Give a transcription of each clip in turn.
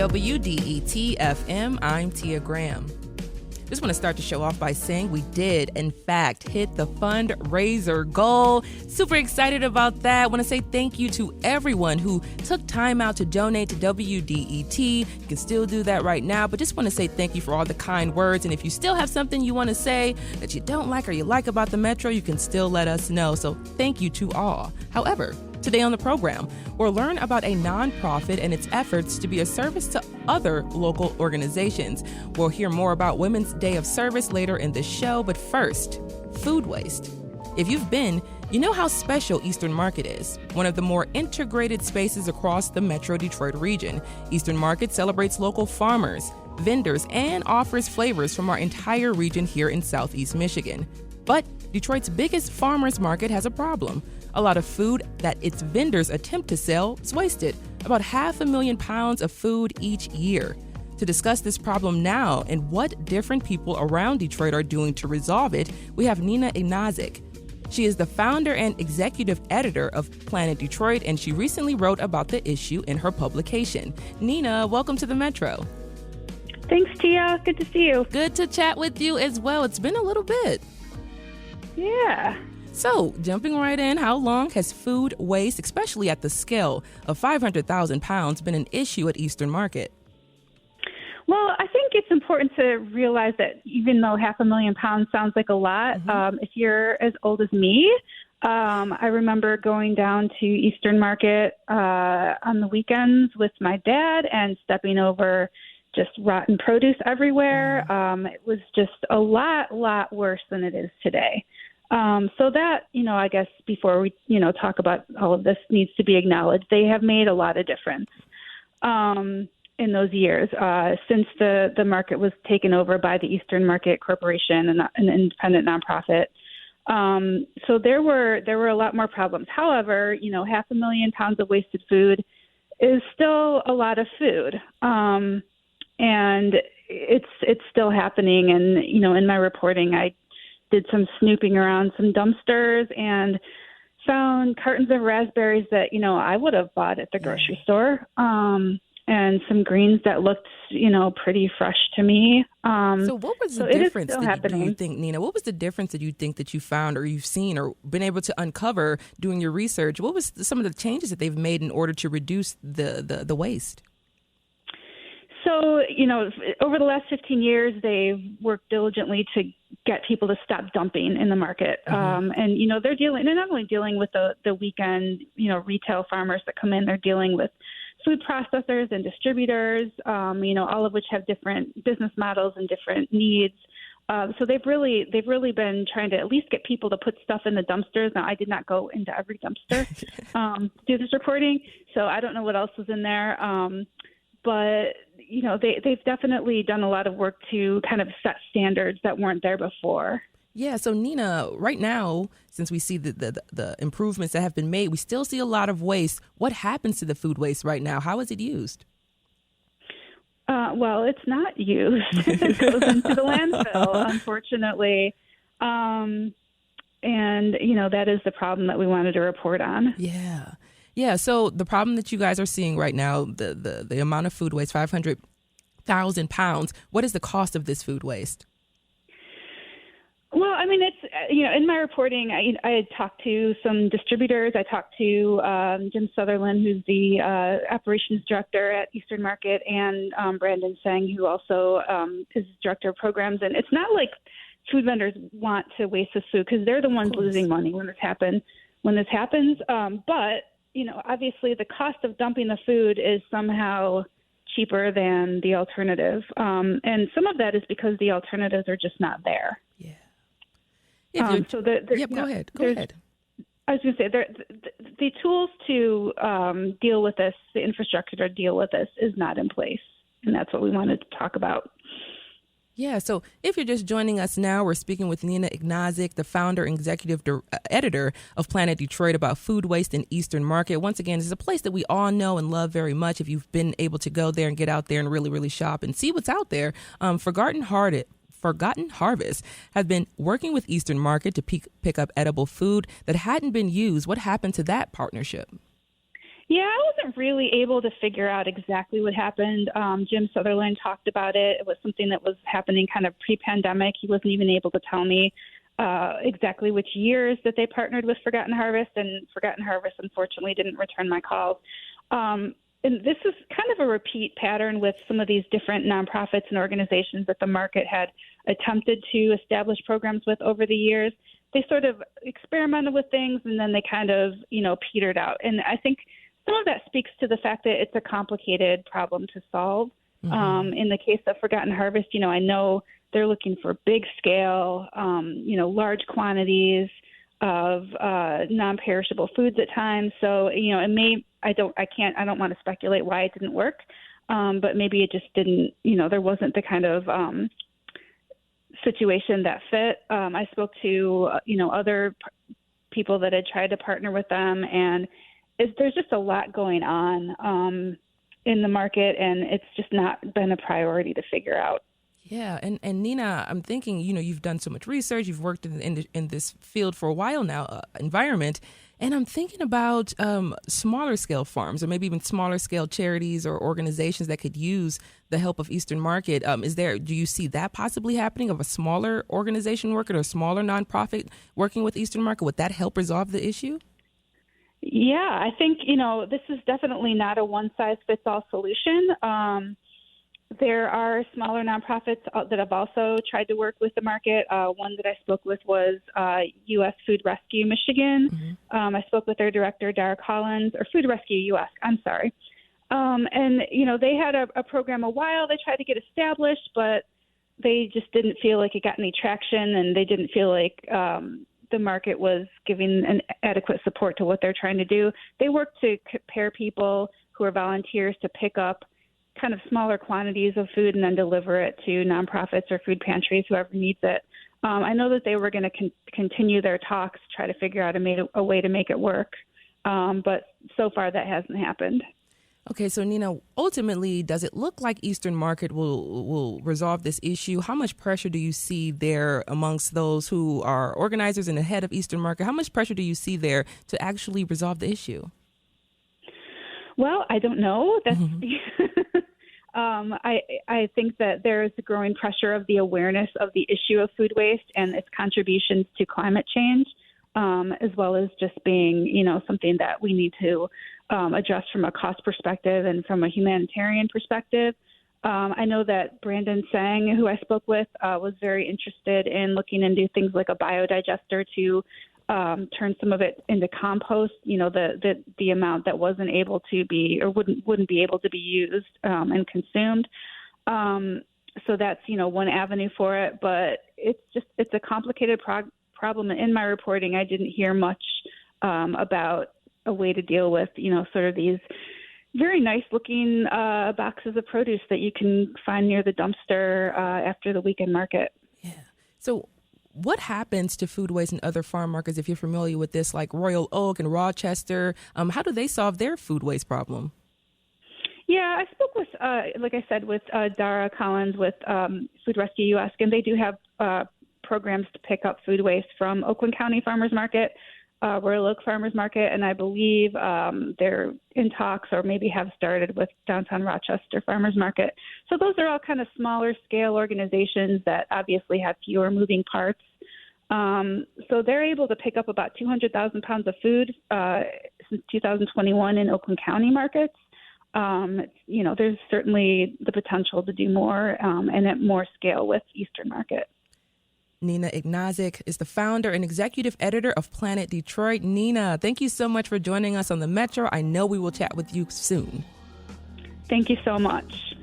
WDET FM, I'm Tia Graham. Just want to start the show off by saying we did, in fact, hit the fundraiser goal. Super excited about that. Want to say thank you to everyone who took time out to donate to WDET. You can still do that right now, but just want to say thank you for all the kind words. And if you still have something you want to say that you don't like or you like about the Metro, you can still let us know. So thank you to all. However, today on the program, we'll learn about a nonprofit and its efforts to be a service to other local organizations. We'll hear more about Women's Day of Service later in the show, but first, food waste. If you've been, you know how special Eastern Market is, one of the more integrated spaces across the Metro Detroit region. Eastern Market celebrates local farmers, vendors, and offers flavors from our entire region here in Southeast Michigan. But Detroit's biggest farmers market has a problem. A lot of food that its vendors attempt to sell is wasted, about 500,000 pounds of food each year. To discuss this problem now and what different people around Detroit are doing to resolve it, we have Nina Ignazik. She is the founder and executive editor of Planet Detroit, and she recently wrote about the issue in her publication. Nina, welcome to the Metro. Thanks, Tia. Good to see you. Good to chat with you as well. It's been a little bit. Yeah. So, jumping right in, how long has food waste, especially at the scale of 500,000 pounds, been an issue at Eastern Market? Well, I think it's important to realize that even though 500,000 pounds sounds like a lot, if you're as old as me, I remember going down to Eastern Market on the weekends with my dad and stepping over just rotten produce everywhere. It was just a lot worse than it is today. So that, I guess before we, talk about all of this needs to be acknowledged. They have made a lot of difference in those years since the market was taken over by the Eastern Market Corporation, an independent nonprofit. So there were a lot more problems. However, 500,000 pounds of wasted food is still a lot of food. And it's still happening. And, in my reporting, I did some snooping around some dumpsters and found cartons of raspberries that, I would have bought at the grocery store, and some greens that looked, pretty fresh to me. So what was the difference do you think, Nina? What was the difference that you think that you found or you've seen or been able to uncover doing your research? What was some of the changes that they've made in order to reduce the waste? So, over the last 15 years, they've worked diligently to get people to stop dumping in the market. And, they're not only dealing with the weekend, retail farmers that come in, they're dealing with food processors and distributors, all of which have different business models and different needs. So they've really been trying to at least get people to put stuff in the dumpsters. Now, I did not go into every dumpster do this reporting, so I don't know what else was in there. But they've definitely done a lot of work to kind of set standards that weren't there before. Yeah. So, Nina, right now, since we see the improvements that have been made, we still see a lot of waste. What happens to the food waste right now? How is it used? Well, it's not used. It goes into the landfill, unfortunately. And, that is the problem that we wanted to report on. Yeah. Yeah, so the problem that you guys are seeing right now, the amount of food waste, 500,000 pounds, what is the cost of this food waste? Well, I mean, it's, in my reporting, I had talked to some distributors. I talked to Jim Sutherland, who's the operations director at Eastern Market, and Brandon Seng, who also is director of programs. And it's not like food vendors want to waste this food because they're the ones losing money when this happens. But obviously the cost of dumping the food is somehow cheaper than the alternative. And some of that is because the alternatives are just not there. Yeah. Go ahead. I was going to say the tools to deal with this, the infrastructure to deal with this is not in place. And that's what we wanted to talk about. Yeah, so if you're just joining us now, we're speaking with Nina Ignazik, the founder and executive editor of Planet Detroit, about food waste in Eastern Market. Once again, it's a place that we all know and love very much. If you've been able to go there and get out there and really, really shop and see what's out there, Forgotten Harvest has been working with Eastern Market to pick up edible food that hadn't been used. What happened to that partnership? Yeah, I wasn't really able to figure out exactly what happened. Jim Sutherland talked about it. It was something that was happening kind of pre-pandemic. He wasn't even able to tell me exactly which years that they partnered with Forgotten Harvest, and Forgotten Harvest, unfortunately, didn't return my calls. And this is kind of a repeat pattern with some of these different nonprofits and organizations that the market had attempted to establish programs with over the years. They sort of experimented with things, and then they kind of, petered out. And I think some of that speaks to the fact that it's a complicated problem to solve. Mm-hmm. In the case of Forgotten Harvest, I know they're looking for big scale, large quantities of non-perishable foods at times. So, I don't want to speculate why it didn't work, but maybe it just didn't, there wasn't the kind of situation that fit. I spoke to, other people that had tried to partner with them, and there's just a lot going on in the market, and it's just not been a priority to figure out. Yeah. And Nina, I'm thinking, you've done so much research. You've worked in this field for a while now, environment. And I'm thinking about smaller scale farms, or maybe even smaller scale charities or organizations that could use the help of Eastern Market. Do you see that possibly happening, of a smaller organization working or a smaller nonprofit working with Eastern Market? Would that help resolve the issue? Yeah, I think, this is definitely not a one-size-fits-all solution. There are smaller nonprofits that have also tried to work with the market. One that I spoke with was U.S. Food Rescue Michigan. Mm-hmm. I spoke with their director, Dara Collins, or Food Rescue U.S., I'm sorry. And, they had a program a while. They tried to get established, but they just didn't feel like it got any traction, and they didn't feel like the market was giving an adequate support to what they're trying to do. They work to pair people who are volunteers to pick up kind of smaller quantities of food and then deliver it to nonprofits or food pantries, whoever needs it. I know that they were going to continue their talks, try to figure out a way to make it work. But so far that hasn't happened. Okay, so Nina, ultimately, does it look like Eastern Market will resolve this issue? How much pressure do you see there amongst those who are organizers and the head of Eastern Market? How much pressure do you see there to actually resolve the issue? Well, I don't know. That's I think that there is a growing pressure of the awareness of the issue of food waste and its contributions to climate change, as well as just being, something that we need to address from a cost perspective and from a humanitarian perspective. I know that Brandon Sang, who I spoke with, was very interested in looking into things like a biodigester to turn some of it into compost, the amount that wasn't able to be or wouldn't be able to be used and consumed. So that's, one avenue for it. But it's a complicated problem. In my reporting, I didn't hear much about a way to deal with, sort of these very nice looking boxes of produce that you can find near the dumpster after the weekend market. Yeah. So what happens to food waste in other farm markets, if you're familiar with this, like Royal Oak and Rochester? How do they solve their food waste problem? Yeah, I spoke with, like I said, with Dara Collins with Food Rescue US, and they do have programs to pick up food waste from Oakland County Farmers Market, Royal Oak Farmers Market, and I believe they're in talks or maybe have started with downtown Rochester Farmers Market. So those are all kind of smaller scale organizations that obviously have fewer moving parts. So they're able to pick up about 200,000 pounds of food since 2021 in Oakland County markets. There's certainly the potential to do more and at more scale with Eastern Market. Nina Ignazik is the founder and executive editor of Planet Detroit. Nina, thank you so much for joining us on the Metro. I know we will chat with you soon. Thank you so much.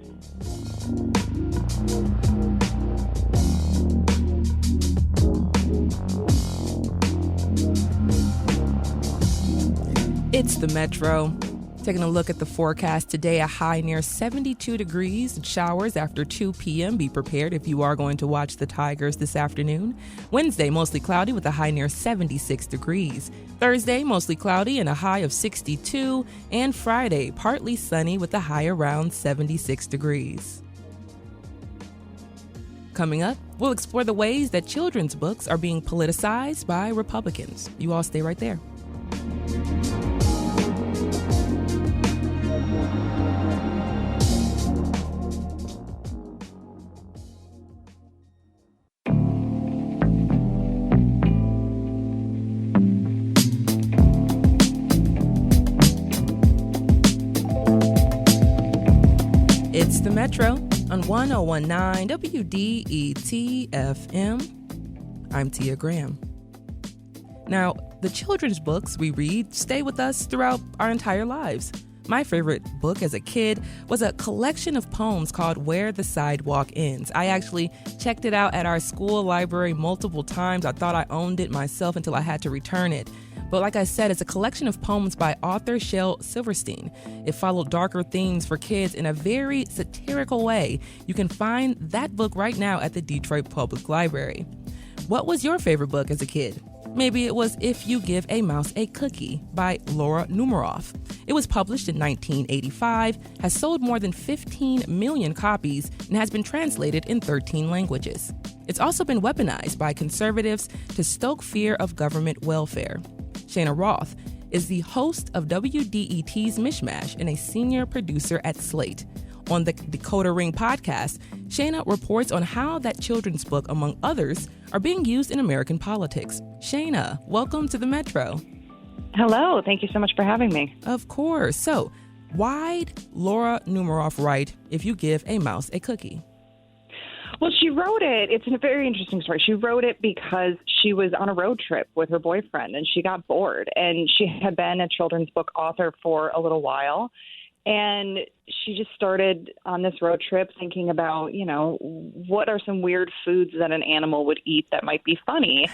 It's the Metro. Taking a look at the forecast today, a high near 72 degrees, showers after 2 p.m. Be prepared if you are going to watch the Tigers this afternoon. Wednesday, mostly cloudy with a high near 76 degrees. Thursday, mostly cloudy and a high of 62. And Friday, partly sunny with a high around 76 degrees. Coming up, we'll explore the ways that children's books are being politicized by Republicans. You all stay right there. The Metro on 1019 WDET FM. I'm Tia Graham. Now, the children's books we read stay with us throughout our entire lives. My favorite book as a kid was a collection of poems called Where the Sidewalk Ends. I actually checked it out at our school library multiple times. I thought I owned it myself until I had to return it. But like I said, it's a collection of poems by author Shel Silverstein. It followed darker themes for kids in a very satirical way. You can find that book right now at the Detroit Public Library. What was your favorite book as a kid? Maybe it was If You Give a Mouse a Cookie by Laura Numeroff. It was published in 1985, has sold more than 15 million copies, and has been translated in 13 languages. It's also been weaponized by conservatives to stoke fear of government welfare. Cheyna Roth is the host of WDET's MichMash and a senior producer at Slate. On the Decoder Ring podcast, Cheyna reports on how that children's book, among others, are being used in American politics. Cheyna, welcome to the Metro. Hello. Thank you so much for having me. Of course. So, why'd Laura Numeroff write If You Give a Mouse a Cookie? Well, she wrote it. It's a very interesting story. She wrote it because she was on a road trip with her boyfriend and she got bored. And she had been a children's book author for a little while. And she just started on this road trip thinking about, what are some weird foods that an animal would eat that might be funny?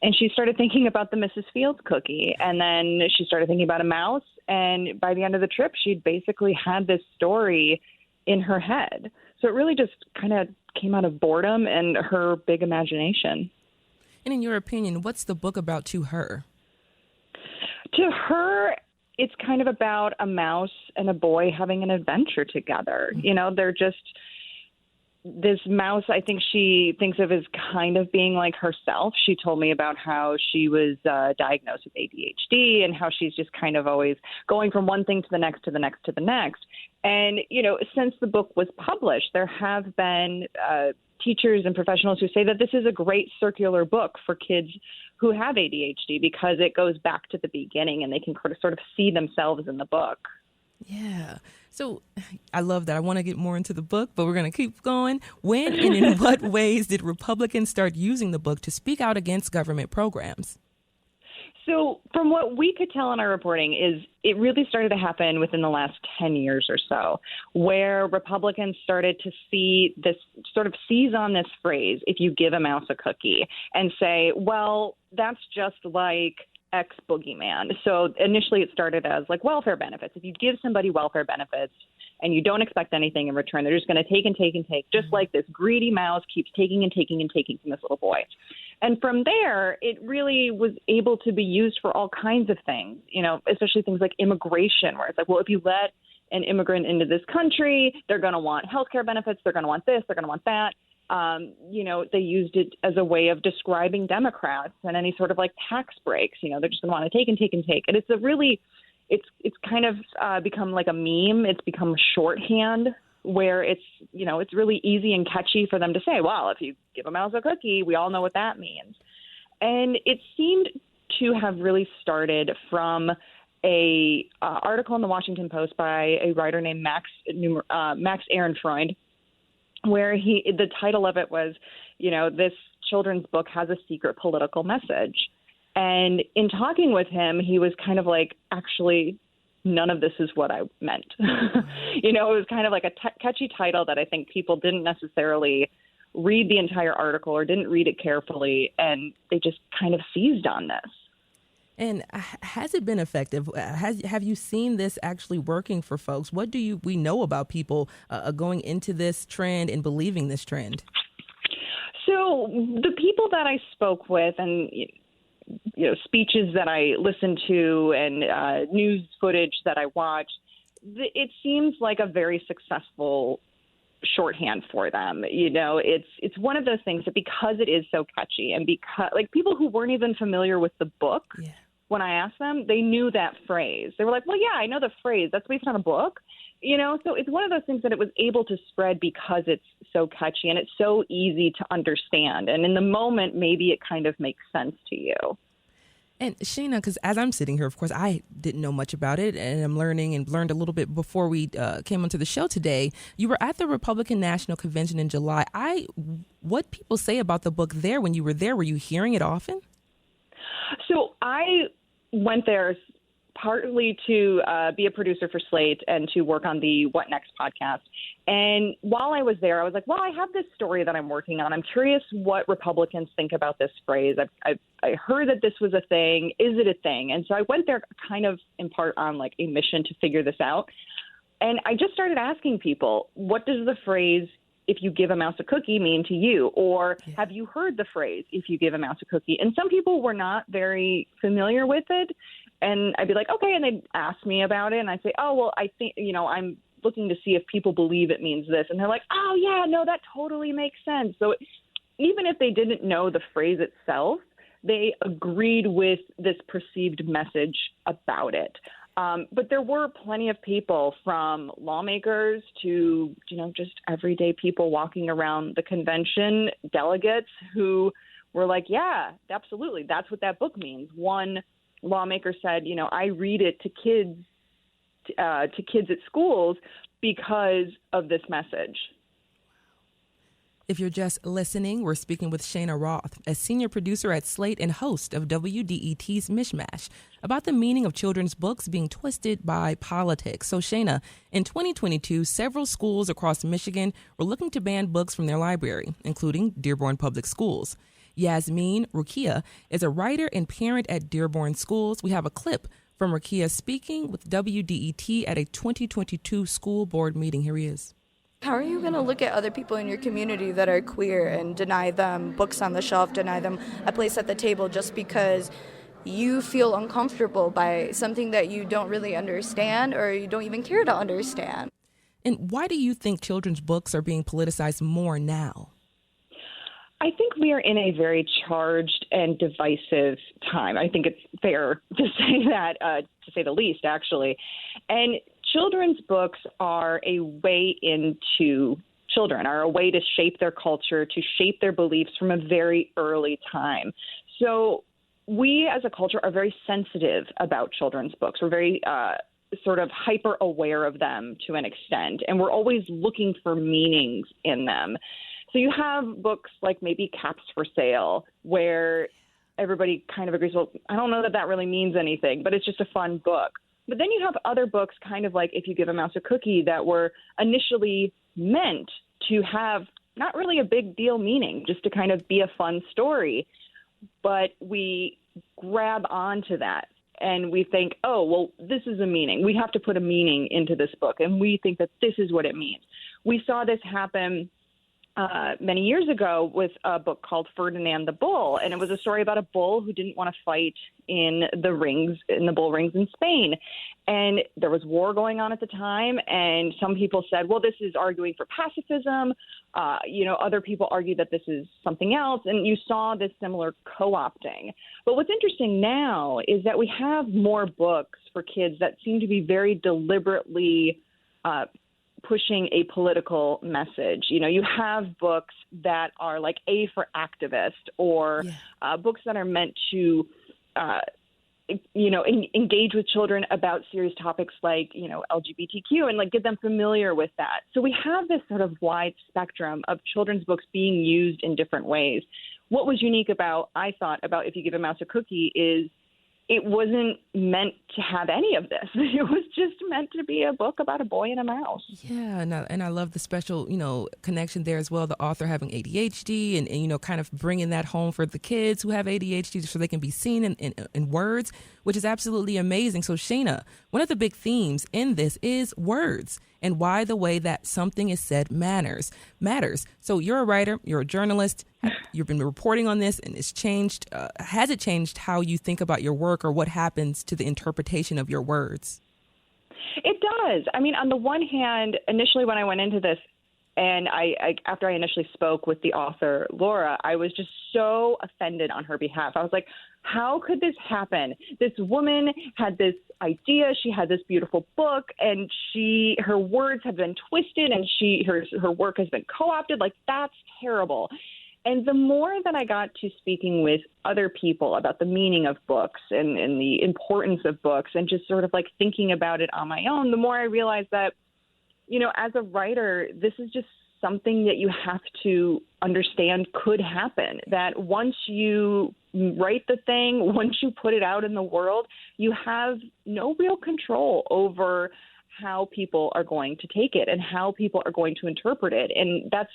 And she started thinking about the Mrs. Fields cookie. And then she started thinking about a mouse. And by the end of the trip, she'd basically had this story in her head. So it really just kind of came out of boredom and her big imagination. And in your opinion, what's the book about to her? To her, it's kind of about a mouse and a boy having an adventure together. They're just this mouse. I think she thinks of as kind of being like herself. She told me about how she was diagnosed with ADHD and how she's just kind of always going from one thing to the next, to the next, to the next. And, since the book was published, there have been teachers and professionals who say that this is a great circular book for kids who have ADHD because it goes back to the beginning and they can sort of see themselves in the book. Yeah. So I love that. I want to get more into the book, but we're going to keep going. When and in what ways did Republicans start using the book to speak out against government programs? So from what we could tell in our reporting is it really started to happen within the last 10 years or so, where Republicans started to see this sort of seize on this phrase, if you give a mouse a cookie, and say, well, that's just like X boogeyman. So initially it started as like welfare benefits. If you give somebody welfare benefits and you don't expect anything in return, they're just going to take and take and take, just like this greedy mouse keeps taking and taking and taking from this little boy. And from there, it really was able to be used for all kinds of things, especially things like immigration, where it's like, well, if you let an immigrant into this country, they're going to want healthcare benefits, they're going to want this, they're going to want that. They used it as a way of describing Democrats and any sort of like tax breaks. They're just going to want to take and take and take. And it's a really, it's kind of become like a meme. It's become shorthand where it's really easy and catchy for them to say, well, if you give a mouse a cookie, we all know what that means. And it seemed to have really started from a article in the Washington Post by a writer named Max Ehrenfreund, where the title of it was, this children's book has a secret political message. And in talking with him, he was kind of like, actually, none of this is what I meant. It was kind of like a catchy title that I think people didn't necessarily read the entire article or didn't read it carefully, and they just kind of seized on this. And has it been effective? Have you seen this actually working for folks? What do we know about people going into this trend and believing this trend? So the people that I spoke with and speeches that I listened to and news footage that I watched, it seems like a very successful shorthand for them. It's one of those things that because it is so catchy and because like people who weren't even familiar with the book, when I asked them, they knew that phrase. They were like, well, yeah, I know the phrase. That's based on a book. So it's one of those things that it was able to spread because it's so catchy and it's so easy to understand. And in the moment, maybe it kind of makes sense to you. And Cheyna, because as I'm sitting here, of course, I didn't know much about it, and I'm learning and learned a little bit before we came onto the show today. You were at the Republican National Convention in July. What people say about the book there when you were there, were you hearing it often? So I went there partly to be a producer for Slate and to work on the What Next podcast. And while I was there, I was like, well, I have this story that I'm working on. I'm curious what Republicans think about this phrase. I heard that this was a thing. Is it a thing? And so I went there kind of in part on like a mission to figure this out. And I just started asking people, what does the phrase, if you give a mouse a cookie, mean to you? Or have you heard the phrase, if you give a mouse a cookie? And some people were not very familiar with it. And I'd be like, okay. And they'd ask me about it. And I'd say, oh, well, I think, I'm looking to see if people believe it means this. And they're like, oh, yeah, no, that totally makes sense. So even if they didn't know the phrase itself, they agreed with this perceived message about it. But there were plenty of people, from lawmakers to, just everyday people walking around the convention, delegates who were like, yeah, absolutely. That's what that book means. One lawmaker said, I read it to kids at schools because of this message. If you're just listening, we're speaking with Cheyna Roth, a senior producer at Slate and host of WDET's MichMash, about the meaning of children's books being twisted by politics. So, Cheyna, in 2022, several schools across Michigan were looking to ban books from their library, including Dearborn Public Schools. Yasmin Rukia is a writer and parent at Dearborn Schools. We have a clip from Rukia speaking with WDET at a 2022 school board meeting. Here he is. How are you going to look at other people in your community that are queer and deny them books on the shelf, deny them a place at the table just because you feel uncomfortable by something that you don't really understand or you don't even care to understand? And why do you think children's books are being politicized more now? I think we are in a very charged and divisive time. I think it's fair to say that, to say the least, actually. And children's books are a way into children, are a way to shape their culture, to shape their beliefs from a very early time. So we as a culture are very sensitive about children's books. We're very sort of hyper aware of them to an extent, and we're always looking for meanings in them. So you have books like maybe Caps for Sale, where everybody kind of agrees, well, I don't know that that really means anything, but it's just a fun book. But then you have other books kind of like If You Give a Mouse a Cookie that were initially meant to have not really a big deal meaning, just to kind of be a fun story. But we grab onto that and we think, oh, well, this is a meaning. We have to put a meaning into this book, and we think that this is what it means. We saw this happen many years ago with a book called Ferdinand the Bull, and it was a story about a bull who didn't want to fight in the bull rings in Spain. And there was war going on at the time, and some people said, well, this is arguing for pacifism. Other people argued that this is something else, and you saw this similar co-opting. But what's interesting now is that we have more books for kids that seem to be very deliberately pushing a political message. You have books that are like A for Activist, or books that are meant to, engage with children about serious topics like, LGBTQ, and like get them familiar with that. So we have this sort of wide spectrum of children's books being used in different ways. What was unique about If You Give a Mouse a Cookie is it wasn't meant to have any of this. It was just meant to be a book about a boy and a mouse. Yeah, and I love the special, connection there as well, the author having ADHD and kind of bringing that home for the kids who have ADHD so they can be seen in words, which is absolutely amazing. So, Cheyna, one of the big themes in this is words and why the way that something is said matters. So you're a writer, you're a journalist, you've been reporting on this, and it's changed. Has it changed how you think about your work, or what happens to the interpretation of your words? It does. I mean, on the one hand, initially when I went into this, and after I initially spoke with the author, Laura, I was just so offended on her behalf. I was like, how could this happen? This woman had this idea. She had this beautiful book, and her words have been twisted, and her work has been co-opted. Like, that's terrible. And the more that I got to speaking with other people about the meaning of books and the importance of books and just sort of like thinking about it on my own, the more I realized that, as a writer, this is just something that you have to understand could happen, that once you write the thing, once you put it out in the world, you have no real control over how people are going to take it and how people are going to interpret it. And that's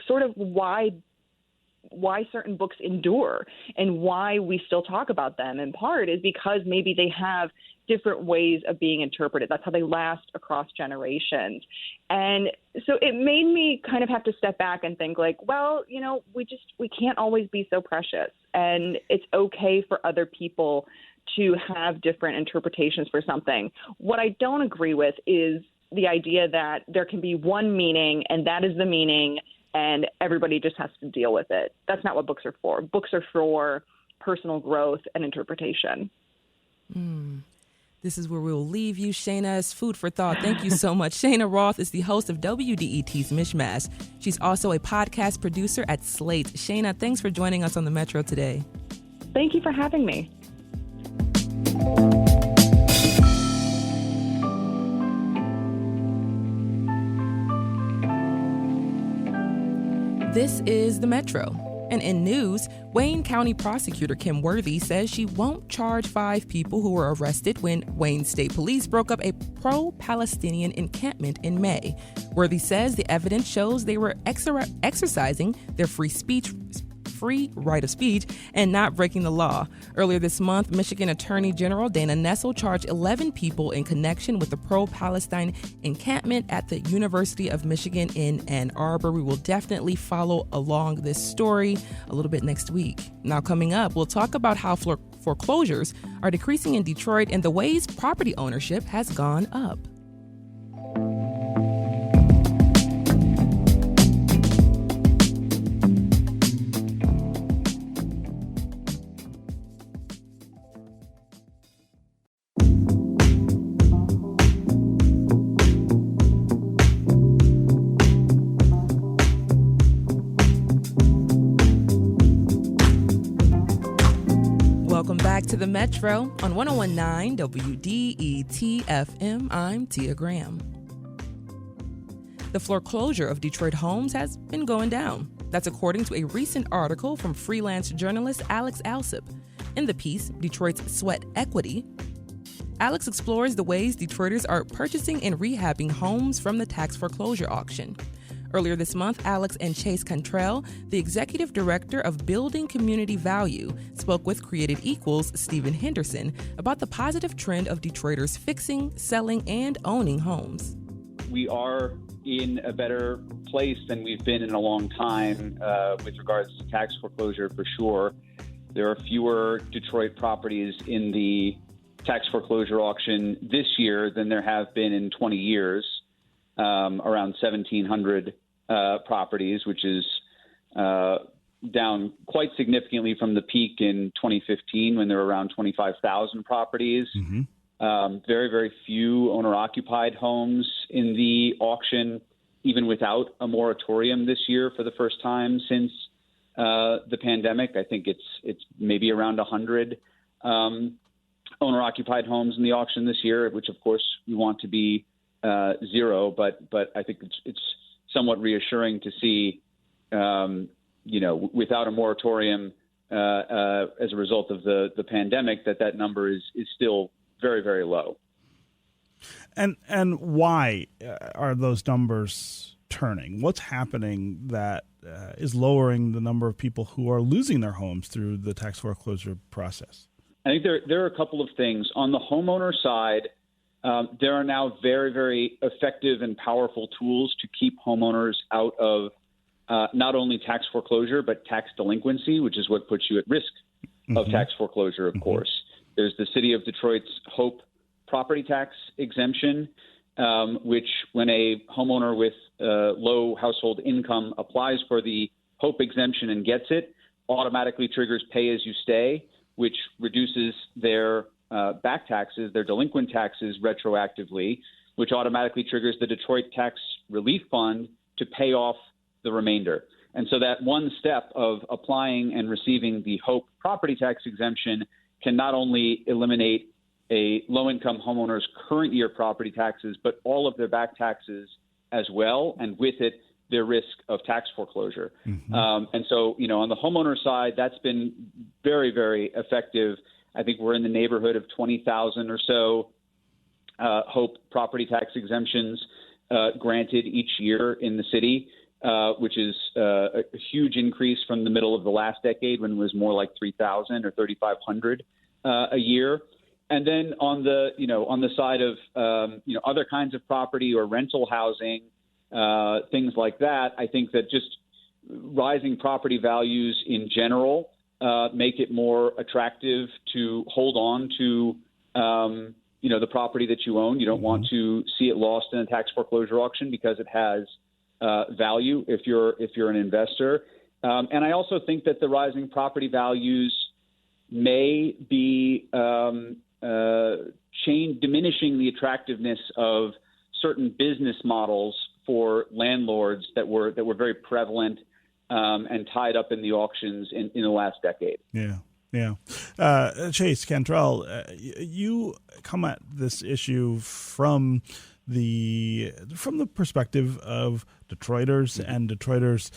sort of why certain books endure and why we still talk about them, in part, is because maybe they have different ways of being interpreted. That's how they last across generations. And so it made me kind of have to step back and think like, well, we can't always be so precious, and it's okay for other people to have different interpretations for something. What I don't agree with is the idea that there can be one meaning and that is the meaning and everybody just has to deal with it. That's not what books are for. Books are for personal growth and interpretation. This is where we'll leave you, Cheyna, as food for thought. Thank you so much. Cheyna Roth is the host of WDET's MichMash. She's also a podcast producer at Slate. Cheyna, thanks for joining us on the Metro today. Thank you for having me. This is the Metro. And in news, Wayne County Prosecutor Kim Worthy says she won't charge 5 people who were arrested when Wayne State Police broke up a pro-Palestinian encampment in May. Worthy says the evidence shows they were exercising their free right of speech and not breaking the law. Earlier this month, Michigan Attorney General Dana Nessel charged 11 people in connection with the pro-Palestine encampment at the University of Michigan in Ann Arbor. We will definitely follow along this story a little bit next week. Now, coming up, we'll talk about how foreclosures are decreasing in Detroit and the ways property ownership has gone up. Welcome back to the Metro on 101.9 WDET FM. I'm Tia Graham. The foreclosure of Detroit homes has been going down. That's according to a recent article from freelance journalist Alex Alsip. In the piece, Detroit's Sweat Equity, Alex explores the ways Detroiters are purchasing and rehabbing homes from the tax foreclosure auction. Earlier this month, Alex and Chase Cantrell, the executive director of Building Community Value, spoke with Created Equals' Stephen Henderson about the positive trend of Detroiters fixing, selling, and owning homes. We are in a better place than we've been in a long time with regards to tax foreclosure, for sure. There are fewer Detroit properties in the tax foreclosure auction this year than there have been in 20 years, around 1,700 properties, which is down quite significantly from the peak in 2015 when there were around 25,000 properties. Mm-hmm. Very, very few owner-occupied homes in the auction, even without a moratorium this year for the first time since the pandemic. I think it's maybe around 100 owner-occupied homes in the auction this year, which, of course, we want to be zero, but I think it's somewhat reassuring to see, without a moratorium as a result of the pandemic, that number is still very, very low. And why are those numbers turning? What's happening that is lowering the number of people who are losing their homes through the tax foreclosure process? I think there are a couple of things. On the homeowner side, there are now very, very effective and powerful tools to keep homeowners out of not only tax foreclosure, but tax delinquency, which is what puts you at risk of tax foreclosure, of course. There's the City of Detroit's HOPE property tax exemption, which when a homeowner with low household income applies for the HOPE exemption and gets it, automatically triggers pay as you stay, which reduces their back taxes, their delinquent taxes retroactively, which automatically triggers the Detroit Tax Relief Fund to pay off the remainder. And so that one step of applying and receiving the HOPE property tax exemption can not only eliminate a low-income homeowner's current year property taxes, but all of their back taxes as well, and with it, their risk of tax foreclosure. And so, on the homeowner side, that's been very, very effective. I think we're in the neighborhood of 20,000 or so HOPE property tax exemptions granted each year in the city, which is a huge increase from the middle of the last decade when it was more like 3,000 or 3,500 a year. And then on the side of other kinds of property or rental housing, things like that, I think that just rising property values in general make it more attractive to hold on to the property that you own. You don't want to see it lost in a tax foreclosure auction because it has value if you're an investor. And I also think that the rising property values may be diminishing the attractiveness of certain business models for landlords that were very prevalent and tied up in the auctions in the last decade. Yeah. Chase Cantrell, you come at this issue from the perspective of Detroiters, and Detroiters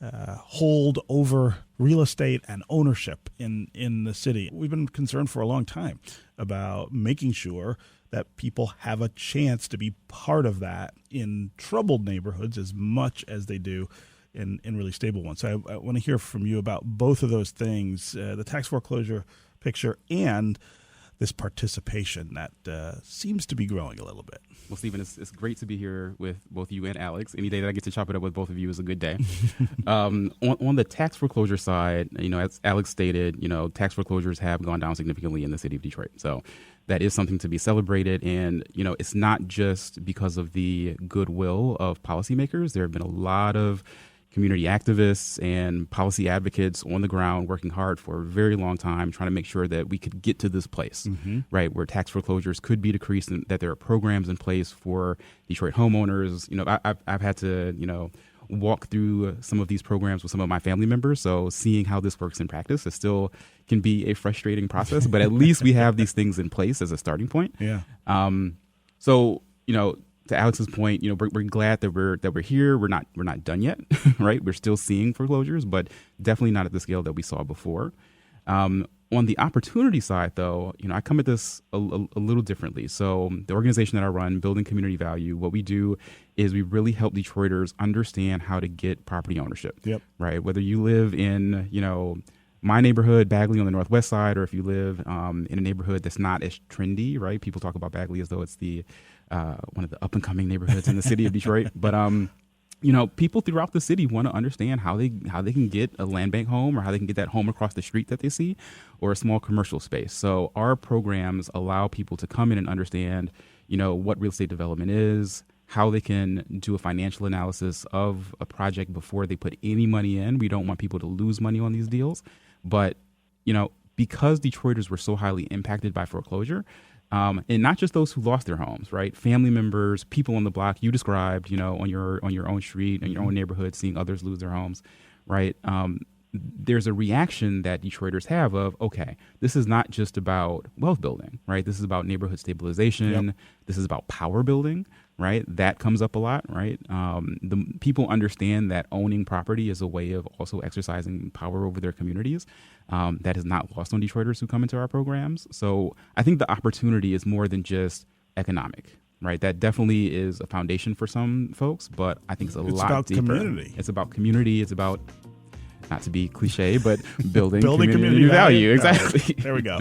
hold over real estate and ownership in the city. We've been concerned for a long time about making sure that people have a chance to be part of that in troubled neighborhoods as much as they do in really stable ones. So I want to hear from you about both of those things, the tax foreclosure picture and this participation that seems to be growing a little bit. Well, Stephen, it's great to be here with both you and Alex. Any day that I get to chop it up with both of you is a good day. On the tax foreclosure side, as Alex stated, tax foreclosures have gone down significantly in the city of Detroit. So that is something to be celebrated. And, it's not just because of the goodwill of policymakers. There have been a lot of community activists and policy advocates on the ground working hard for a very long time trying to make sure that we could get to this place, right, where tax foreclosures could be decreased and that there are programs in place for Detroit homeowners. I've had to, walk through some of these programs with some of my family members. So seeing how this works in practice, it still can be a frustrating process, but at least we have these things in place as a starting point. Yeah. To Alex's point, we're glad that we're here. We're not done yet, right? We're still seeing foreclosures, but definitely not at the scale that we saw before. On the opportunity side, though, I come at this a little differently. So the organization that I run, Building Community Value, what we do is we really help Detroiters understand how to get property ownership. Yep. Right. Whether you live in, my neighborhood, Bagley, on the northwest side, or if you live in a neighborhood that's not as trendy, right? People talk about Bagley as though it's the one of the up and coming neighborhoods in the city of Detroit. But people throughout the city want to understand how they can get a land bank home, or how they can get that home across the street that they see, or a small commercial space. So our programs allow people to come in and understand, what real estate development is, how they can do a financial analysis of a project before they put any money in. We don't want people to lose money on these deals. But, because Detroiters were so highly impacted by foreclosure, and not just those who lost their homes, right? Family members, people on the block you described, on your own street, in your own neighborhood, seeing others lose their homes, right? There's a reaction that Detroiters have of, okay, this is not just about wealth building, right? This is about neighborhood stabilization. Yep. This is about power building, right? That comes up a lot, right? The people understand that owning property is a way of also exercising power over their communities. That is not lost on Detroiters who come into our programs. So I think the opportunity is more than just economic, right? That definitely is a foundation for some folks, but I think it's lot about deeper. Community. It's about community. It's about, not to be cliche, but building community value. Exactly. There we go.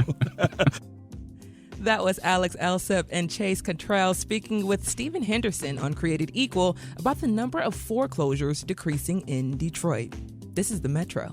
That was Alex Alsip and Chase Cantrell speaking with Stephen Henderson on Created Equal about the number of foreclosures decreasing in Detroit. This is the Metro.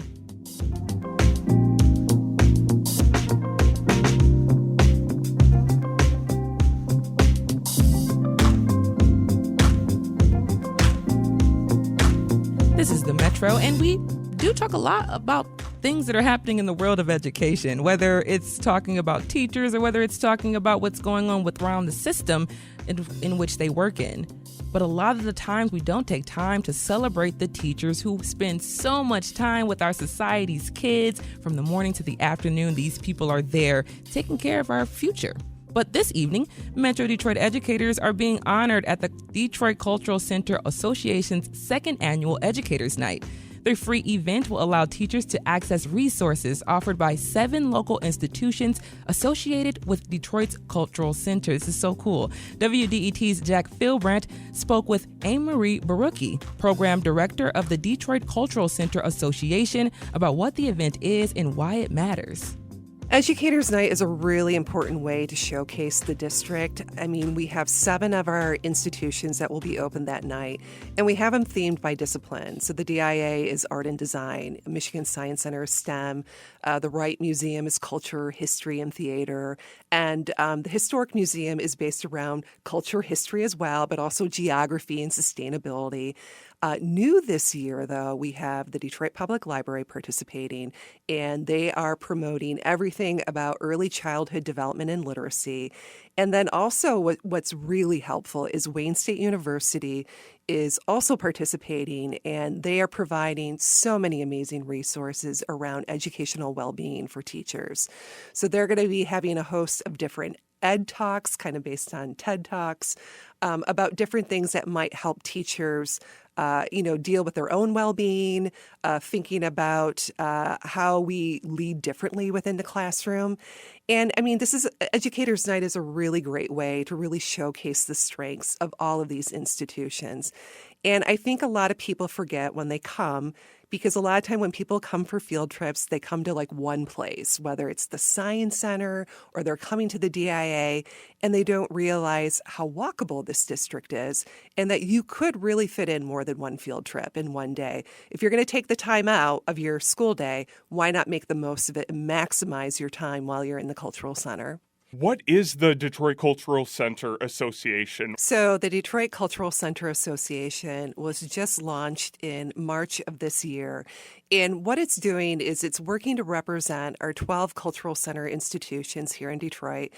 This is the Metro, and we do talk a lot about things that are happening in the world of education, whether it's talking about teachers or whether it's talking about what's going on around the system in which they work in. But a lot of the times we don't take time to celebrate the teachers who spend so much time with our society's kids. From the morning to the afternoon, these people are there taking care of our future. But this evening, Metro Detroit educators are being honored at the Detroit Cultural Center Association's second annual Educators Night. Their free event will allow teachers to access resources offered by 7 local institutions associated with Detroit's Cultural Center. This is so cool. WDET's Jack Philbrandt spoke with Anne-Marie Barucki, Program Director of the Detroit Cultural Center Association, about what the event is and why it matters. Educators Night is a really important way to showcase the district. I mean, we have 7 of our institutions that will be open that night, and we have them themed by discipline. So the DIA is art and design, Michigan Science Center is STEM, the Wright Museum is culture, history, and theater, and the Historic Museum is based around culture, history as well, but also geography and sustainability. New this year, though, we have the Detroit Public Library participating, and they are promoting everything about early childhood development and literacy. And then also what's really helpful is Wayne State University is also participating, and they are providing so many amazing resources around educational well-being for teachers. So they're going to be having a host of different ed talks, kind of based on TED Talks, about different things that might help teachers deal with their own well-being, thinking about how we lead differently within the classroom. And I mean, Educators Night is a really great way to really showcase the strengths of all of these institutions. And I think a lot of people forget when they come, because a lot of time when people come for field trips, they come to like one place, whether it's the Science Center or they're coming to the DIA, and they don't realize how walkable this district is and that you could really fit in more than one field trip in one day. If you're going to take the time out of your school day, why not make the most of it and maximize your time while you're in the cultural center? What is the Detroit Cultural Center Association? So the Detroit Cultural Center Association was just launched in March of this year. And what it's doing is it's working to represent our 12 cultural center institutions here in Detroit,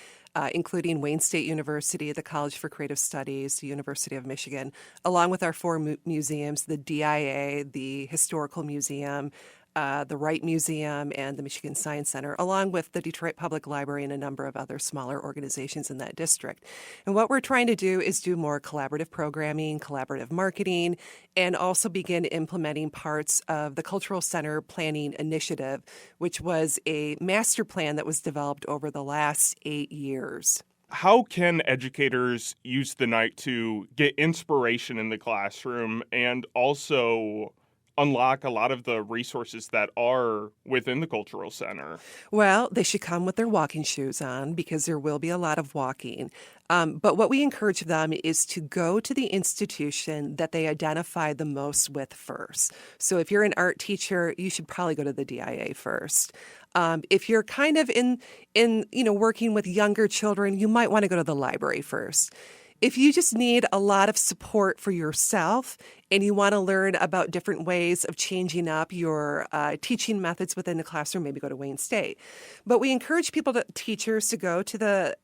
including Wayne State University, the College for Creative Studies, the University of Michigan, along with our 4 museums, the DIA, the Historical Museum, the Wright Museum, and the Michigan Science Center, along with the Detroit Public Library and a number of other smaller organizations in that district. And what we're trying to do is do more collaborative programming, collaborative marketing, and also begin implementing parts of the Cultural Center Planning Initiative, which was a master plan that was developed over the last 8 years. How can educators use the night to get inspiration in the classroom and also unlock a lot of the resources that are within the Cultural Center? Well, they should come with their walking shoes on because there will be a lot of walking. But what we encourage them is to go to the institution that they identify the most with first. So if you're an art teacher, you should probably go to the DIA first. If you're kind of in working with younger children, you might want to go to the library first. If you just need a lot of support for yourself and you want to learn about different ways of changing up your teaching methods within the classroom, maybe go to Wayne State. But we encourage teachers to go to the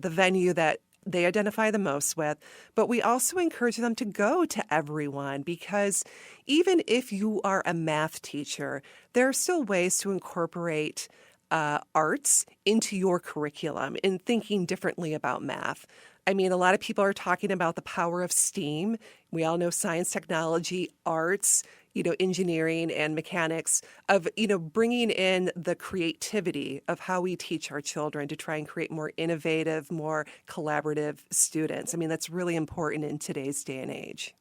venue that they identify the most with, but we also encourage them to go to everyone, because even if you are a math teacher, there are still ways to incorporate arts into your curriculum and thinking differently about math. I mean, a lot of people are talking about the power of STEAM. We all know science, technology, arts, engineering and mechanics, of, bringing in the creativity of how we teach our children to try and create more innovative, more collaborative students. I mean, that's really important in today's day and age.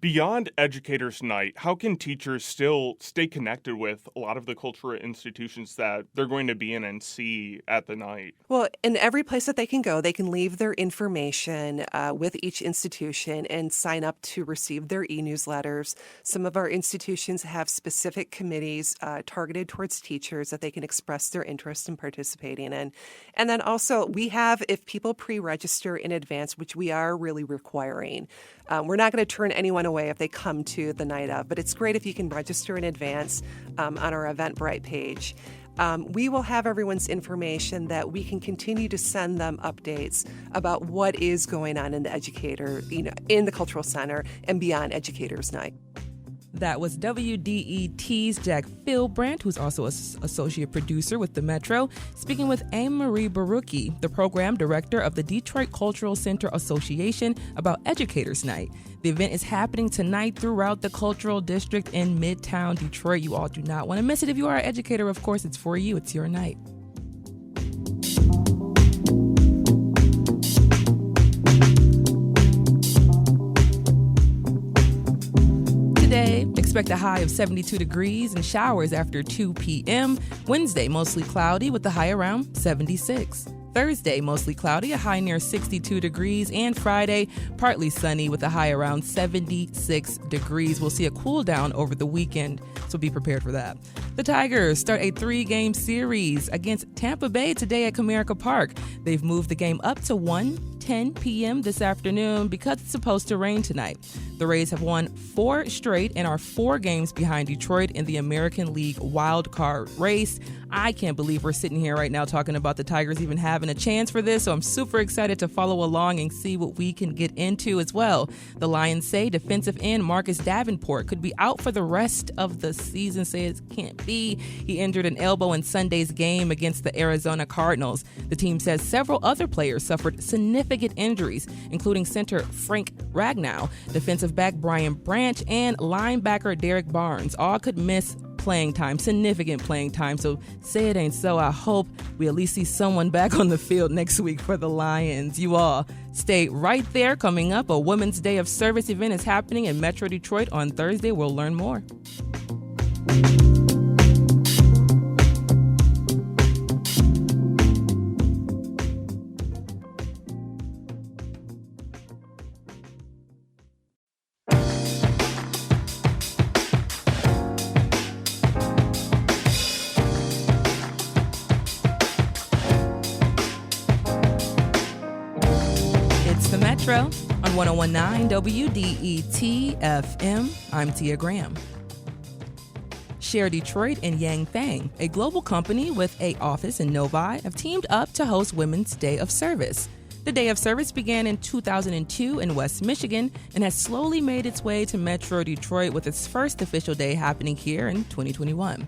Beyond Educators Night, how can teachers still stay connected with a lot of the cultural institutions that they're going to be in and see at the night? Well, in every place that they can go, they can leave their information with each institution and sign up to receive their e-newsletters. Some of our institutions have specific committees targeted towards teachers that they can express their interest in participating in. And then also we have, if people pre-register in advance, which we are really requiring, we're not going to turn anyone away if they come to the night of. But it's great if you can register in advance on our Eventbrite page. We will have everyone's information that we can continue to send them updates about what is going on in the in the Cultural Center and beyond Educators Night. That was WDET's Jack Philbrandt, who's also an associate producer with the Metro, speaking with Anne-Marie Barucki, the program director of the Detroit Cultural Center Association, about Educators Night. The event is happening tonight throughout the Cultural District in Midtown Detroit. You all do not want to miss it. If you are an educator, of course, it's for you. It's your night. Today, expect a high of 72 degrees and showers after 2 p.m. Wednesday, mostly cloudy with a high around 76. Thursday, mostly cloudy, a high near 62 degrees. And Friday, partly sunny with a high around 76 degrees. We'll see a cool down over the weekend, so be prepared for that. The Tigers start a 3-game series against Tampa Bay today at Comerica Park. They've moved the game up to 1:10 p.m. this afternoon because it's supposed to rain tonight. The Rays have won 4 straight and are 4 games behind Detroit in the American League wild card race. I can't believe we're sitting here right now talking about the Tigers even having a chance for this, so I'm super excited to follow along and see what we can get into as well. The Lions say defensive end Marcus Davenport could be out for the rest of the season. Say it can't be. He injured an elbow in Sunday's game against the Arizona Cardinals. The team says several other players suffered significant injuries, including center Frank Ragnow, defensive back Brian Branch, and linebacker Derek Barnes. All could miss playing time, significant playing time. So say it ain't so. I hope we at least see someone back on the field next week for the Lions. You all stay right there. Coming up, a Women's Day of Service event is happening in Metro Detroit on Thursday. We'll learn more. On 101.9 WDET FM, I'm Tia Graham. Share Detroit and Yanfeng, a global company with an office in Novi, have teamed up to host Women's Day of Service. The Day of Service began in 2002 in West Michigan and has slowly made its way to Metro Detroit, with its first official day happening here in 2021.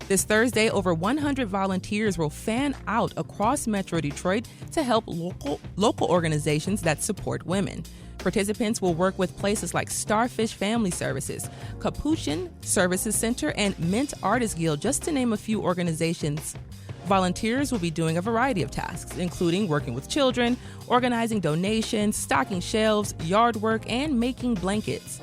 This Thursday, over 100 volunteers will fan out across Metro Detroit to help local organizations that support women. Participants will work with places like Starfish Family Services, Capuchin Services Center, and Mint Artists Guild, just to name a few organizations. Volunteers will be doing a variety of tasks, including working with children, organizing donations, stocking shelves, yard work, and making blankets.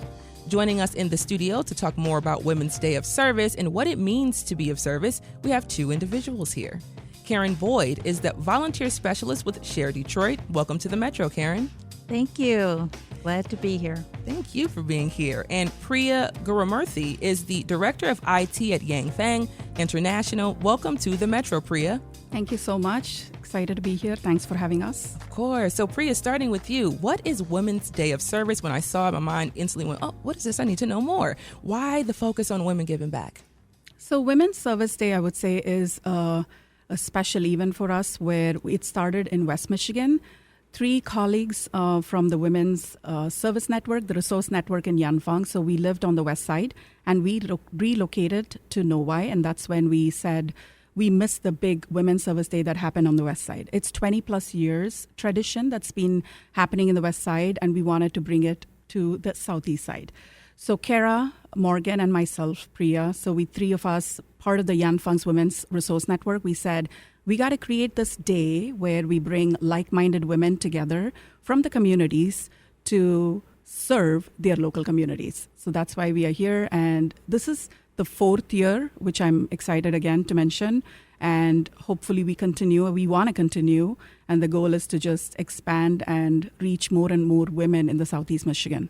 Joining us in the studio to talk more about Women's Day of Service and what it means to be of service, we have 2 individuals here. Karen Boyd is the volunteer specialist with Share Detroit. Welcome to the Metro, Karen. Thank you. Glad to be here. Thank you for being here. And Priya Gurumurthy is the director of IT at Yanfeng International. Welcome to the Metro, Priya. Thank you so much. Excited to be here. Thanks for having us. Of course. So Priya, starting with you, what is Women's Day of Service? When I saw it, my mind instantly went, oh, what is this? I need to know more. Why the focus on women giving back? So Women's Service Day, I would say, is a special event for us, where it started in West Michigan. 3 colleagues from the Women's Service Network, the Resource Network in Yanfeng. So we lived on the west side, and we relocated to Novi, and that's when we said we missed the big Women's Service Day that happened on the west side. It's 20 plus years tradition that's been happening in the west side, and we wanted to bring it to the southeast side. So Kara, Morgan, and myself, Priya, so we 3 of us, part of the Yanfeng's Women's Resource Network, we said, we got to create this day where we bring like-minded women together from the communities to serve their local communities. So that's why we are here. And this is the 4th year, which I'm excited again to mention. And hopefully we continue. We want to continue. And the goal is to just expand and reach more and more women in the Southeast Michigan.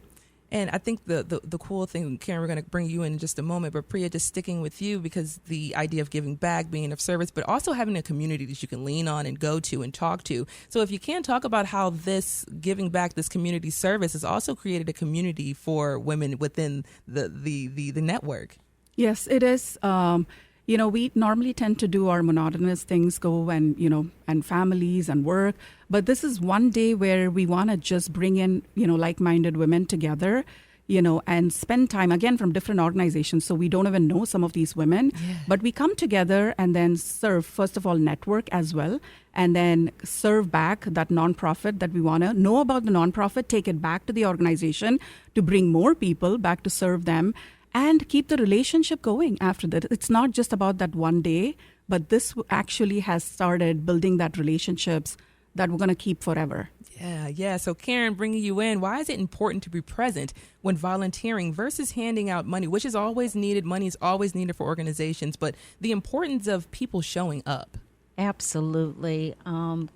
And I think the cool thing, Karen, we're going to bring you in just a moment, but Priya, just sticking with you, because the idea of giving back, being of service, but also having a community that you can lean on and go to and talk to. So if you can talk about how this giving back, this community service has also created a community for women within the network. Yes, it is. We normally tend to do our monotonous things, go and families and work. But this is one day where we want to just bring in, like-minded women together, and spend time, again, from different organizations. So we don't even know some of these women. Yeah. But we come together and then serve, first of all, network as well, and then serve back that nonprofit that we want to know about the nonprofit, take it back to the organization to bring more people back to serve them, and keep the relationship going after that. It's not just about that one day, but this actually has started building that relationships that we're going to keep forever. Yeah. So Karen, bringing you in, why is it important to be present when volunteering versus handing out money, which is always needed? Money is always needed for organizations, but the importance of people showing up. Absolutely.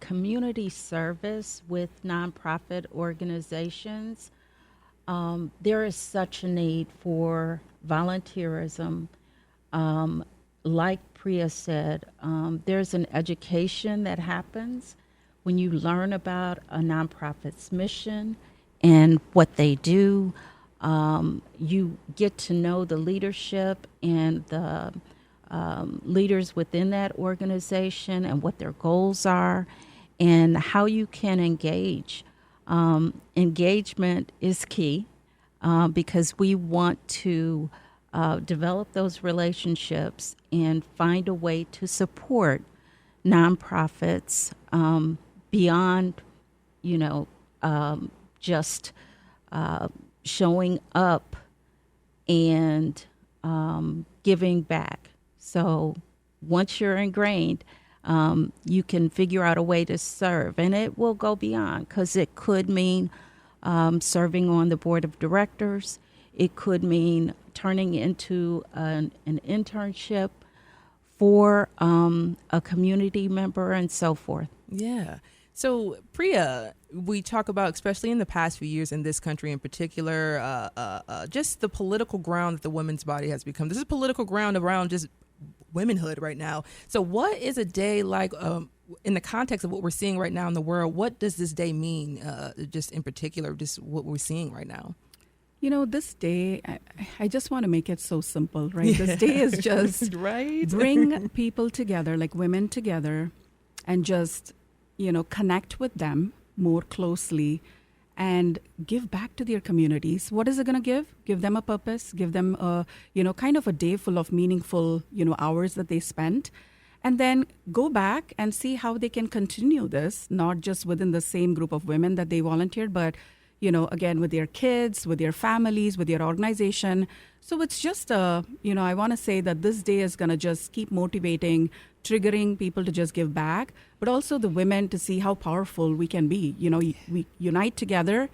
Community service with nonprofit organizations. There is such a need for volunteerism. Like Priya said, there's an education that happens when you learn about a nonprofit's mission and what they do. You get to know the leadership and the leaders within that organization and what their goals are and how you can engage. Engagement is key because we want to develop those relationships and find a way to support nonprofits beyond, just showing up and giving back. So once you're ingrained, you can figure out a way to serve, and it will go beyond, because it could mean serving on the board of directors. It could mean turning into an internship for a community member and so forth. Yeah. So, Priya, we talk about, especially in the past few years in this country in particular, just the political ground that the women's body has become. This is political ground around just womenhood right now. So what is a day like in the context of what we're seeing right now in the world? What does this day mean, just in particular, just what we're seeing right now? This day, I just want to make it so simple, right? Yeah. This day is just right? Bring people together, like women together, and just, connect with them more closely and give back to their communities. What is it going to give? Give them a purpose, give them a, kind of a day full of meaningful, hours that they spent. And then go back and see how they can continue this, not just within the same group of women that they volunteered, but again, with their kids, with their families, with their organization. So it's just, I want to say that this day is going to just keep motivating, triggering people to just give back, but also the women to see how powerful we can be. We unite together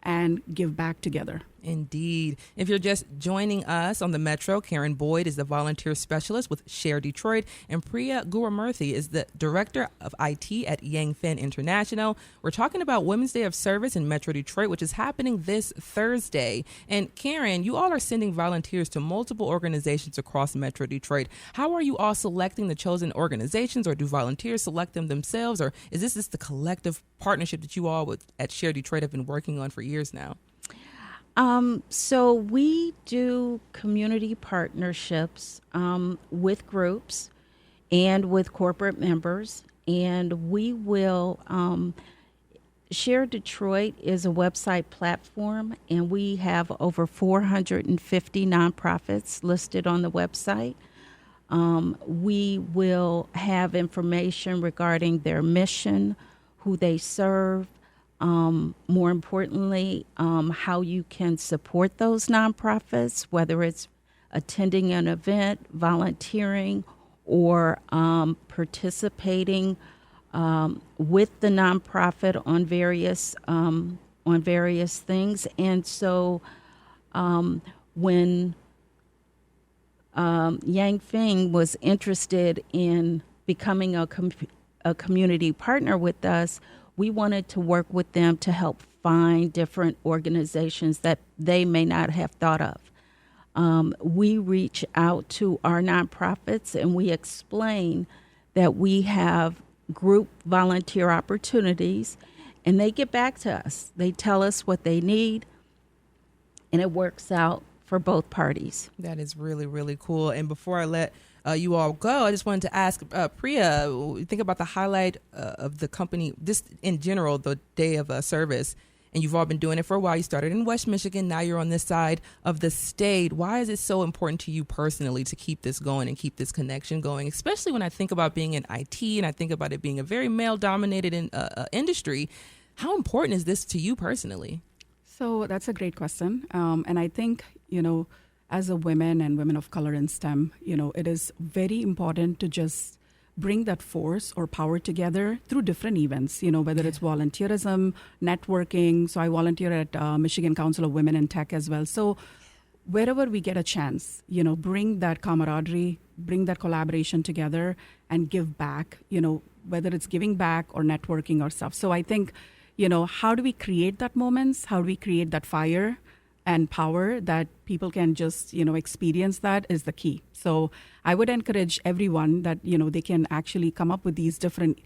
and give back together. Indeed. If you're just joining us on the Metro, Karen Boyd is the volunteer specialist with Share Detroit, and Priya Gurumurthy is the director of IT at Yanfeng International. We're talking about Women's Day of Service in Metro Detroit, which is happening this Thursday. And Karen, you all are sending volunteers to multiple organizations across Metro Detroit. How are you all selecting the chosen organizations, or do volunteers select them themselves, or is this just the collective partnership that you all at Share Detroit have been working on for years now? So we do community partnerships with groups and with corporate members, and we will Share Detroit is a website platform, and we have over 450 nonprofits listed on the website. We will have information regarding their mission, who they serve, more importantly, how you can support those nonprofits, whether it's attending an event, volunteering, or participating with the nonprofit on various things. And so when Yanfeng was interested in becoming a community partner with us, we wanted to work with them to help find different organizations that they may not have thought of. We reach out to our nonprofits and we explain that we have group volunteer opportunities, and they get back to us. They tell us what they need, and it works out for both parties. That is really, really cool. And before I let you all go, I just wanted to ask Priya, think about the highlight of the company, just in general, the day of service. And you've all been doing it for a while. You started in West Michigan. Now you're on this side of the state. Why is it so important to you personally to keep this going and keep this connection going, especially when I think about being in IT and I think about it being a very male-dominated industry? How important is this to you personally? So that's a great question. And I think, as a women and women of color in STEM, it is very important to just bring that force or power together through different events, whether it's volunteerism, networking. So I volunteer at Michigan Council of Women in Tech as well. So wherever we get a chance, bring that camaraderie, bring that collaboration together and give back, whether it's giving back or networking or stuff. So I think, how do we create that moments? How do we create that fire and power that people can just, experience? That is the key. So I would encourage everyone that, they can actually come up with these different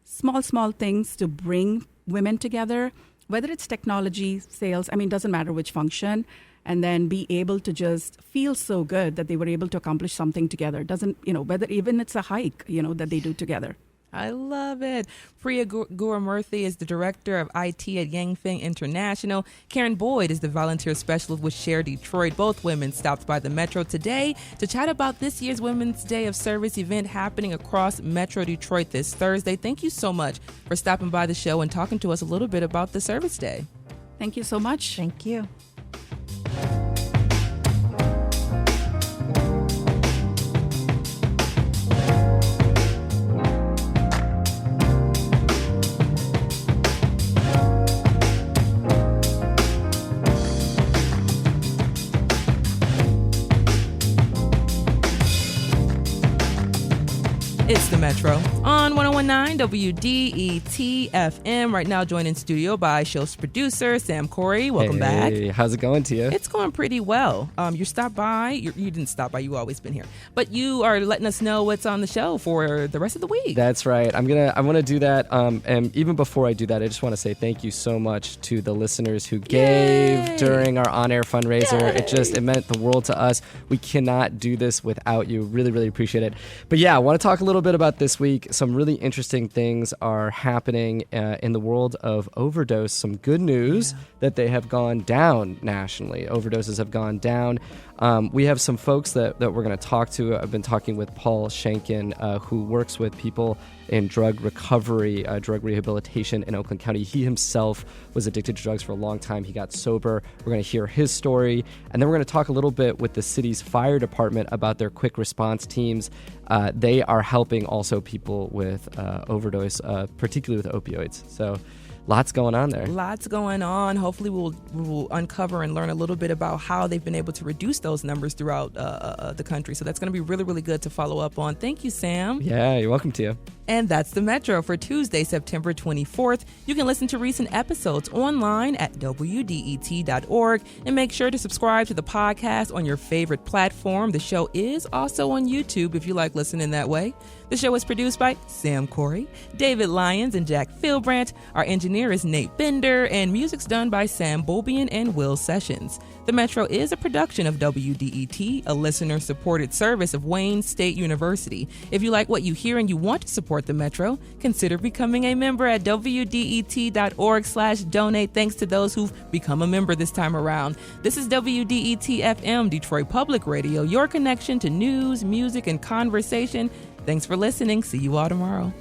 small things to bring women together, whether it's technology, sales, doesn't matter which function, and then be able to just feel so good that they were able to accomplish something together. Doesn't, whether even it's a hike, that they do together. I love it. Priya Gurumurthy is the director of IT at Yanfeng International. Karen Boyd is the volunteer specialist with Share Detroit. Both women stopped by the Metro today to chat about this year's Women's Day of Service event happening across Metro Detroit this Thursday. Thank you so much for stopping by the show and talking to us a little bit about the Service Day. Thank you so much. Thank you. It's the Metro on 101.9 WDET FM. Right now, joined in studio by show's producer, Sam Corey. Welcome back. Hey, how's it going, Tia? It's going pretty well. You stopped by. You didn't stop by. You've always been here. But you are letting us know what's on the show for the rest of the week. That's right. I want to do that. And even before I do that, I just want to say thank you so much to the listeners who gave during our on-air fundraiser. It meant the world to us. We cannot do this without you. Really, really appreciate it. But yeah, I want to talk a little bit about this week. Some really interesting things are happening in the world of overdose. Some good news that they have gone down nationally. Overdoses have gone down. We have some folks that we're going to talk to. I've been talking with Paul Shankin, who works with people in drug recovery, drug rehabilitation in Oakland County. He himself was addicted to drugs for a long time. He got sober. We're going to hear his story. And then we're going to talk a little bit with the city's fire department about their quick response teams. They are helping also people with overdose, particularly with opioids. So lots going on there. Lots going on. Hopefully we'll uncover and learn a little bit about how they've been able to reduce those numbers throughout the country. So that's going to be really, really good to follow up on. Thank you, Sam. Yeah, you're welcome, Tia. And that's the Metro for Tuesday, September 24th. You can listen to recent episodes online at WDET.org and make sure to subscribe to the podcast on your favorite platform. The show is also on YouTube if you like listening that way. The show is produced by Sam Corey, David Lyons, and Jack Philbrandt. Our engineer is Nate Bender, and music's done by Sam Bobian and Will Sessions. The Metro is a production of WDET, a listener-supported service of Wayne State University. If you like what you hear and you want to support the Metro, consider becoming a member at WDET.org/donate. Thanks to those who've become a member this time around. This is WDET-FM, Detroit Public Radio, your connection to news, music, and conversation. Thanks for listening. See you all tomorrow.